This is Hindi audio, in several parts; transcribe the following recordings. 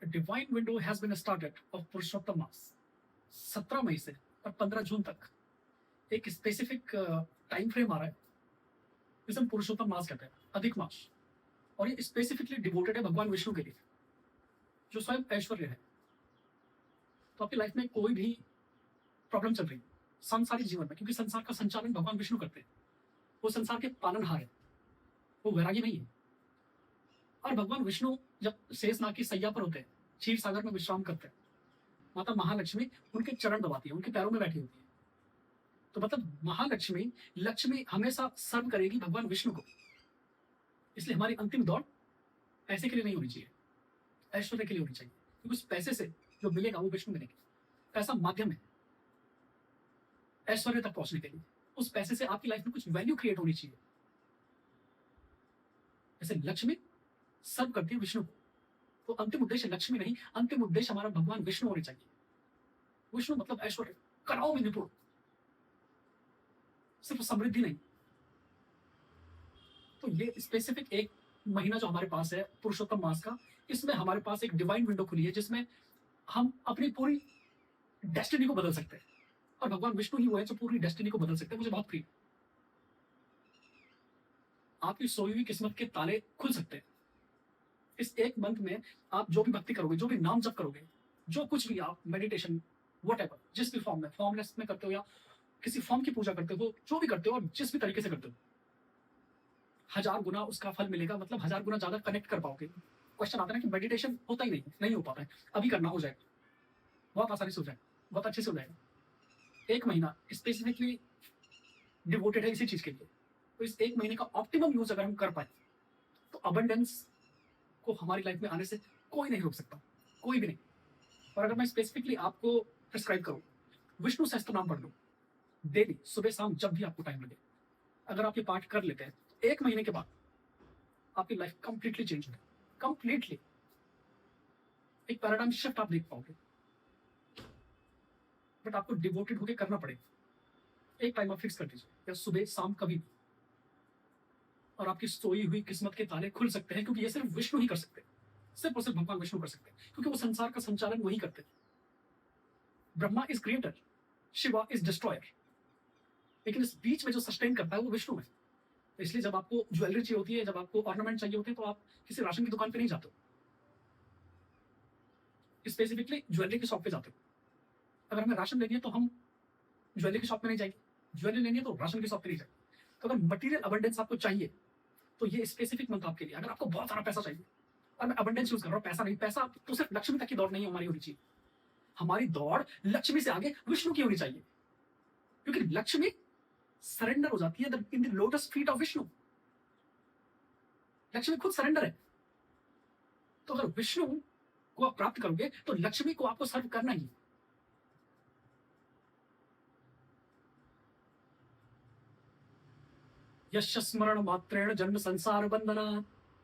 Divine window has been started of Purushottam मास 17 मई से और 15 जून तक एक स्पेसिफिक टाइम फ्रेम आ रहा है जिसे हम पुरुषोत्तम मास कहते हैं, अधिक मास। और ये स्पेसिफिकली डिवोटेड है भगवान विष्णु के लिए जो स्वयं ऐश्वर्य है। तो आपकी लाइफ में कोई भी प्रॉब्लम चल रही सांसारिक जीवन में, क्योंकि संसार का संचालन भगवान विष्णु करते हैं, वो संसार के पालनहार है, वो वैरागी नहीं है। और भगवान विष्णु जब शेषनाग की सैया पर होते हैं, क्षीर सागर में विश्राम करते हैं, माता महालक्ष्मी उनके चरण दबाती है, उनके पैरों में बैठी होती है। तो मतलब महालक्ष्मी लक्ष्मी हमेशा सर्व करेगी भगवान विष्णु को। इसलिए हमारी अंतिम दौड़ पैसे के लिए नहीं होनी चाहिए, ऐश्वर्य के लिए होनी चाहिए, क्योंकि उस पैसे से जो मिलेगा वो विष्णु मिलेंगे। पैसा माध्यम है ऐश्वर्य तक पहुंचने के लिए। उस पैसे से आपकी लाइफ में कुछ वैल्यू क्रिएट होनी चाहिए। जैसे लक्ष्मी सर्व करती है विष्णु को, तो अंतिम उद्देश्य लक्ष्मी नहीं, अंतिम उद्देश्य हमारा भगवान विष्णु होने चाहिए। विष्णु मतलब ऐश्वर्य, कलाओं में निपुण, सिर्फ समृद्धि नहीं। तो ये स्पेसिफिक एक महीना जो हमारे पास है पुरुषोत्तम मास का, इसमें हमारे पास एक डिवाइन विंडो खुली है जिसमें हम अपनी पूरी डेस्टिनी को बदल सकते हैं। और भगवान विष्णु ही वो है जो पूरी डेस्टिनी को बदल सकते हैं। मुझे बहुत प्रिय, आपकी सोई हुई किस्मत के ताले खुल सकते हैं। इस एक मंथ में आप जो भी भक्ति करोगे, जो भी नाम जप करोगे, जो कुछ भी आप मेडिटेशन व्हाटएवर जिस भी फॉर्म में, फॉर्मलेस में करते हो या किसी फॉर्म की पूजा करते हो, जो भी करते हो और जिस भी तरीके से करते हो, 1000 गुना उसका फल मिलेगा। मतलब 1000 गुना ज्यादा कनेक्ट कर पाओगे। क्वेश्चन आता है कि मेडिटेशन होता ही नहीं हो पाता है। अभी करना हो जाएगा, बहुत आसानी से हो जाएगा, बहुत अच्छे से हो जाएगा। एक महीना स्पेसिफिकली डिवोटेड है इसी चीज के लिए। तो इस एक महीने का ऑप्टिमम यूज अगर हम कर पाए तो अबंडेंस को हमारी लाइफ में आने से कोई नहीं रोक सकता, कोई भी नहीं। और अगर मैं स्पेसिफिकली आपको प्रिस्क्राइब करूं, विष्णु सहस्त्र नाम पढ़ लो डेली, सुबह शाम, जब भी आपको टाइम लगे। अगर आप ये पाठ कर लेते हैं तो एक महीने के बाद आपकी लाइफ कंप्लीटली चेंज होगी, कंप्लीटली एक पैराडाइम शिफ्ट आप देख पाओगे। बट आपको डिवोटेड होकर करना पड़ेगा। एक टाइम आप फिक्स कर दीजिए, या सुबह शाम कभी भी, और आपकी सोई हुई किस्मत के ताले खुल सकते हैं। क्योंकि ये सिर्फ विष्णु ही कर सकते हैं, सिर्फ और सिर्फ भगवान विष्णु कर सकते हैं, क्योंकि वो संसार का संचालन वही करते हैं। Brahma is creator, Shiva is destroyer, लेकिन इस बीच में जो सस्टेन करता है वो विष्णु है। तो इसलिए जब आपको ज्वेलरी चाहिए होती है, जब आपको ऑर्नामेंट चाहिए होते हैं, तो आप किसी राशन की दुकान पे नहीं जाते हो, स्पेसिफिकली ज्वेलरी की शॉप पे जाते हो। अगर हमें राशन लेनी है तो हम ज्वेलरी की शॉप पे नहीं जाएंगे, ज्वेलरी लेनी है तो राशन की शॉप पे नहीं जाएंगे। तो अगर मटेरियल अबंडेंस आपको चाहिए तो ये स्पेसिफिक मंथ आपके लिए। अगर आपको बहुत सारा पैसा चाहिए, और मैं अबंडेंस यूज कर रहा हूँ, पैसा नहीं, पैसा तो सिर्फ लक्ष्मी तक की दौड़ नहीं हमारी होनी चाहिए। हमारी दौड़ लक्ष्मी से आगे विष्णु की होनी चाहिए, क्योंकि लक्ष्मी सरेंडर हो जाती है in the lotus feet of Vishnu. Lakshmi खुद सरेंडर है। तो अगर विष्णु को आप प्राप्त करोगे तो लक्ष्मी को आपको सर्व करना ही। यस्य स्मरण मात्रेण जन्म संसार बंधना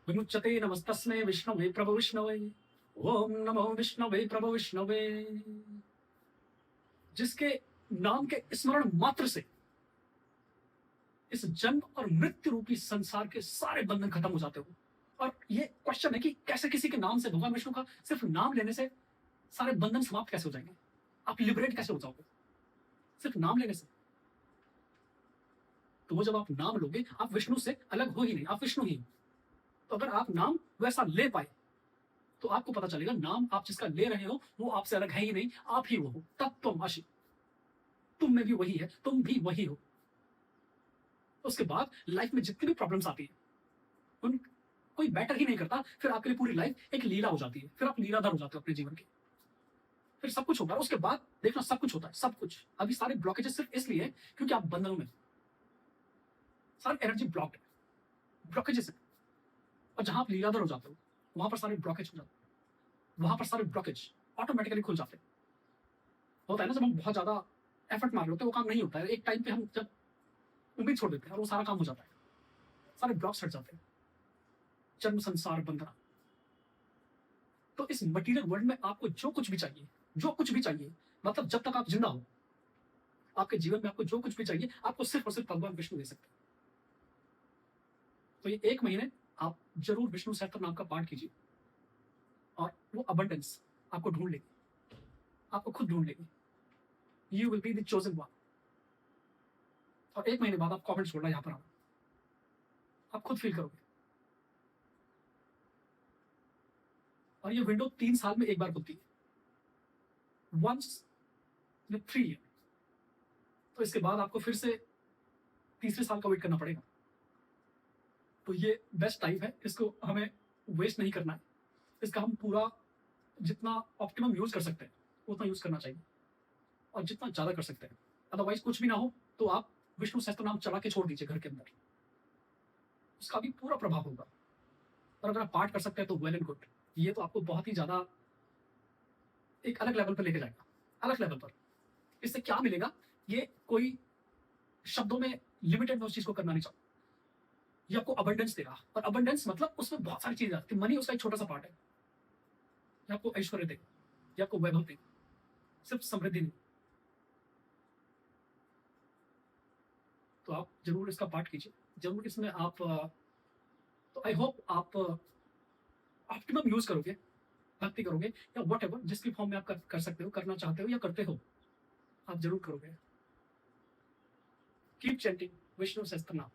विमुच्यते नमस्तस्मै विष्णवे प्रभु विष्णवे। ओम नमो विष्णवे प्रभु विष्णवे। जिसके नाम के स्मरण मात्र से इस जन्म और मृत्यु रूपी संसार के सारे बंधन खत्म हो जाते हो। और ये क्वेश्चन है कि कैसे किसी के नाम से, भगवान विष्णु का सिर्फ नाम लेने से सारे बंधन समाप्त कैसे हो जाएंगे, आप लिबरेट कैसे हो जाओगे सिर्फ नाम लेने से। तो वो जब आप नाम लोगे, आप विष्णु से अलग हो ही नहीं, आप विष्णु ही हो। तो अगर आप नाम वैसा ले पाए तो आपको पता चलेगा नाम आप जिसका ले रहे हो वो आपसे अलग है ही नहीं, आप ही वो हो। तत्त्वमसि, तुम में भी वही है, तुम भी वही हो। उसके बाद लाइफ में जितनी भी प्रॉब्लम्स आती है उन कोई बैटर ही नहीं करता। फिर आपके लिए पूरी लाइफ एक लीला हो जाती है, फिर आप लीलाधर हो जाते हो अपने जीवन के। फिर सब कुछ होगा, उसके बाद देखना सब कुछ होता है, सब कुछ। अभी सारे ब्लॉकेजेस सिर्फ इसलिए है क्योंकि आप बंधनों में, सारी एनर्जी ब्लॉक्ड है, ब्लॉकेजेस है। और जहां आप लीलाधर हो जाते हो वहां पर सारे ब्लॉकेज हो जाते हैं, वहां पर सारे ब्लॉकेज ऑटोमेटिकली खुल जाते हैं। होता है ना, जब हम बहुत ज्यादा एफर्ट मार रहे होते हैं वो काम नहीं होता है, एक टाइम पे हम जब उम्मीद छोड़ देते हैं और वो सारा काम हो जाता है, सारे ब्लॉक्स हट जाते हैं। जन्म संसार बंधना। तो इस मटीरियल वर्ल्ड में आपको जो कुछ भी चाहिए, जो कुछ भी चाहिए, मतलब जब तक आप जिंदा हो आपके जीवन में आपको जो कुछ भी चाहिए आपको सिर्फ और सिर्फ भगवान विष्णु दे सकते हैं। तो ये एक महीने आप जरूर विष्णु सहस्त्र नाम का पाठ कीजिए और वो अबंडेंस आपको ढूंढ लेगी, आपको खुद ढूंढ लेगी। You will be the chosen one. और 1 महीने बाद आप कमेंट छोड़ना यहाँ पर आना, आप खुद फील करोगे। और ये विंडो 3 साल में एक बार खुलती है, वंस इन 3 ईयर। तो इसके बाद आपको फिर से तीसरे साल का वेट करना पड़ेगा। तो ये बेस्ट टाइम है, इसको हमें वेस्ट नहीं करना है। इसका हम पूरा जितना ऑप्टिमम यूज कर सकते हैं उतना यूज करना चाहिए, और जितना ज्यादा कर सकते हैं। अदरवाइज कुछ भी ना हो तो आप विष्णु सहस्त्र नाम चला के छोड़ दीजिए घर के अंदर, उसका भी पूरा प्रभाव होगा। और अगर आप पाठ कर सकते हैं तो वेल एंड गुड। ये तो आपको बहुत ही ज्यादा एक अलग लेवल पर लेके जाएगा, अलग लेवल पर। इससे क्या मिलेगा, ये कोई शब्दों में लिमिटेड मैं उस चीज को करना नहीं चाहता। ये आपको अबंडेंस देगा, और अबंडेंस मतलब उसमें बहुत सारी चीजें आती है। मनी उसका एक छोटा सा पार्ट है। ये आपको ऐश्वर्य देगा, ये आपको वैभव देगा, सिर्फ समृद्धि नहीं। तो आप जरूर इसका पाठ कीजिए, जरूर इसमें आप तो आई होप आप ऑप्टिमम यूज करोगे, भक्ति करोगे, या वट एवर जिसकी फॉर्म में आप कर सकते हो, करना चाहते हो या करते हो, आप जरूर करोगे। Keep chanting Vishnu Sahasranama.